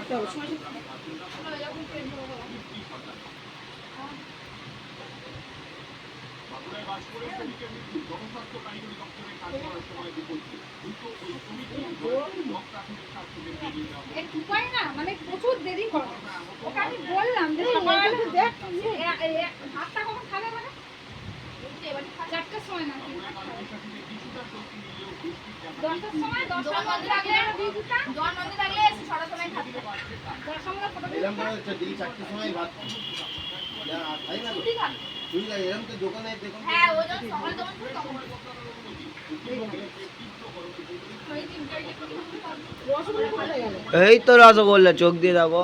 করতে হবে সময় না মানে প্রচুর দেরি করে ওকে আমি বললাম যে দেখ ভাতটা কখন খাবে মানে 4টার সময় না 10টার সময় 10টার মধ্যে লাগলে দিয়ে দিতাম 10 মধ্যে লাগলে 6টার সময় খাবে 10 সময় ফটো দিলাম মানে হচ্ছে দিন 4টার সময় ভাত না খাই না তুই খা তুই এরকম তো দোকানে দেখুন হ্যাঁ ওই যখন সকালে তখন এই তো রসগোল্লা চোখ দিয়ে দেবো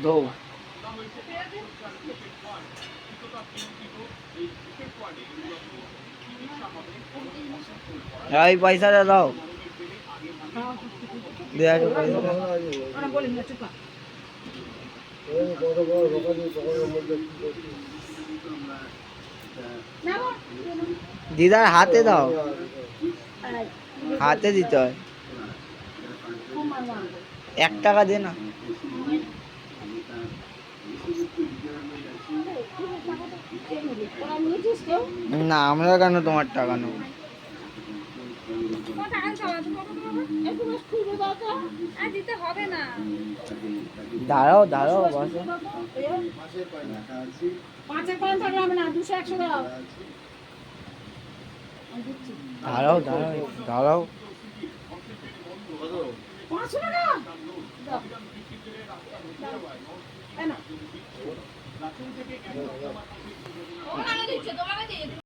দো এই পয়সাটা দাও দিদার হাতে দাও হাতে দিতে হয় 1 টাকা দে না না আমরা কেন তোমার টাকা নেব দাঁড়াও দাঁড়াও বসো দাঁড়াও দাঁড়াও দাঁড়াও 500 টাকা